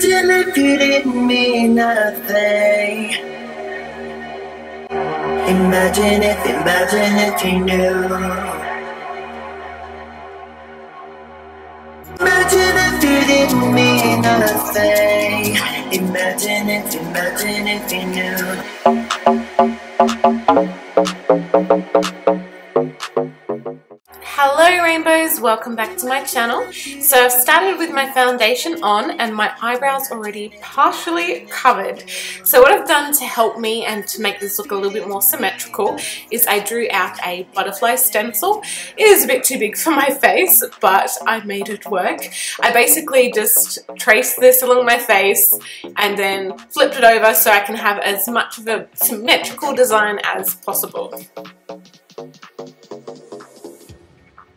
Imagine if you didn't mean nothing. Imagine if you knew. Imagine if you didn't mean nothing. Imagine if you knew. Hello rainbows, welcome back to my channel. So I've started with my foundation on and my eyebrows already partially covered. So what I've done to help me and to make this look a little bit more symmetrical is I drew out a butterfly stencil. It is a bit too big for my face, but I made it work. I basically just traced this along my face and then flipped it over so I can have as much of a symmetrical design as possible.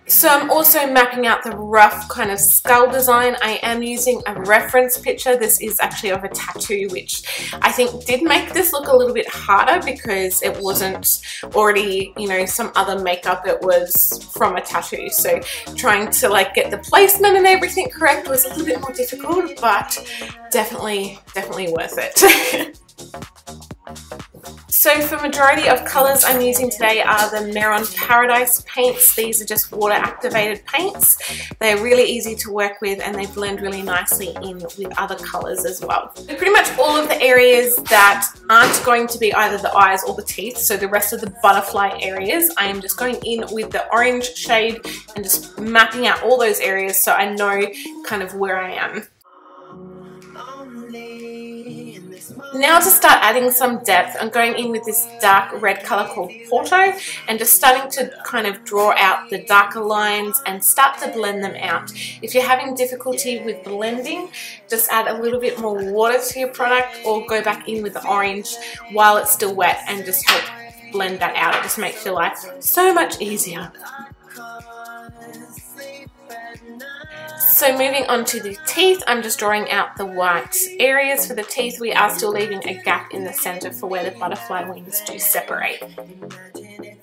So I'm also mapping out the rough kind of skull design. I am using a reference picture. This is actually of a tattoo, which I think did make this look a little bit harder because it wasn't already, you know, some other makeup. It was from a tattoo. So trying to like get the placement and everything correct was a little bit more difficult, but definitely worth it. So for majority of colours I'm using today are the Meron Paradise paints. These are just water activated paints. They're really easy to work with and they blend really nicely in with other colours as well. So pretty much all of the areas that aren't going to be either the eyes or the teeth, so the rest of the butterfly areas, I am just going in with the orange shade and just mapping out all those areas so I know kind of where I am. Now to start adding some depth, I'm going in with this dark red colour called Porto and just starting to kind of draw out the darker lines and start to blend them out. If you're having difficulty with blending, just add a little bit more water to your product or go back in with the orange while it's still wet and just help blend that out. It just makes your life so much easier. So moving on to the teeth, I'm just drawing out the white areas for the teeth. We are still leaving a gap in the center for where the butterfly wings do separate.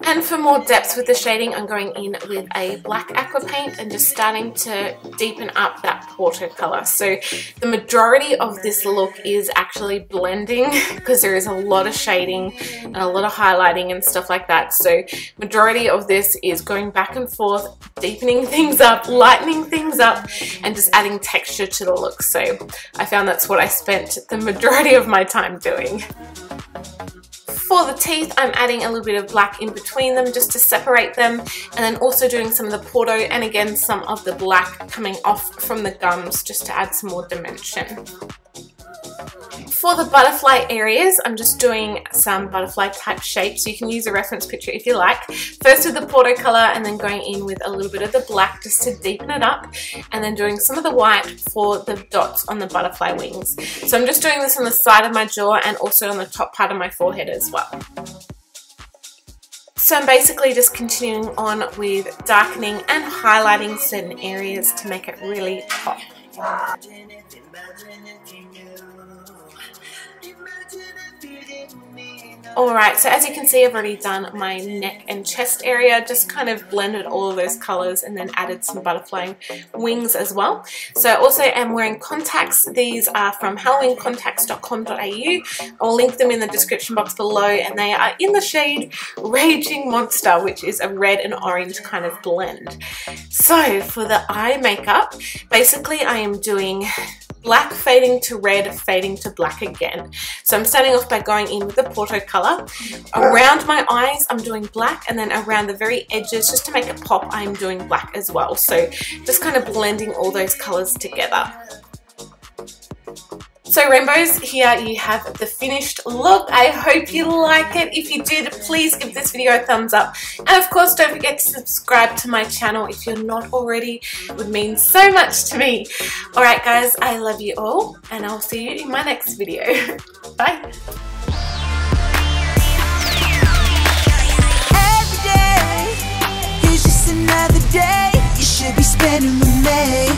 And for more depth with the shading, I'm going in with a black aqua paint and just starting to deepen up that Porto color. So the majority of this look is actually blending because there is a lot of shading and a lot of highlighting and stuff like that. So majority of this is going back and forth, deepening things up, lightening things up, and just adding texture to the look. So I found that's what I spent the majority of my time doing. For the teeth, I'm adding a little bit of black in between them just to separate them, and then also doing some of the Porto and again some of the black coming off from the gums just to add some more dimension. For the butterfly areas, I'm just doing some butterfly type shapes. You can use a reference picture if you like. First with the Porto color and then going in with a little bit of the black just to deepen it up, and then doing some of the white for the dots on the butterfly wings. So I'm just doing this on the side of my jaw and also on the top part of my forehead as well. So I'm basically just continuing on with darkening and highlighting certain areas to make it really pop. Alright, so as you can see, I've already done my neck and chest area, just kind of blended all of those colours and then added some butterfly wings as well. So I also am wearing contacts. These are from halloweencontacts.com.au. I'll link them in the description box below, and they are in the shade Raging Monster, which is a red and orange kind of blend. So for the eye makeup, basically I am doing black fading to red, fading to black again. So I'm starting off by going in with the Porto color. Around my eyes, I'm doing black, and then around the very edges, just to make it pop, I'm doing black as well. So just kind of blending all those colors together. So rainbows, here you have the finished look. I hope you like it. If you did, please give this video a thumbs up. And of course, don't forget to subscribe to my channel if you're not already. It would mean so much to me. Alright guys, I love you all, and I'll see you in my next video. Bye. Every day is just another day you should be spending with me.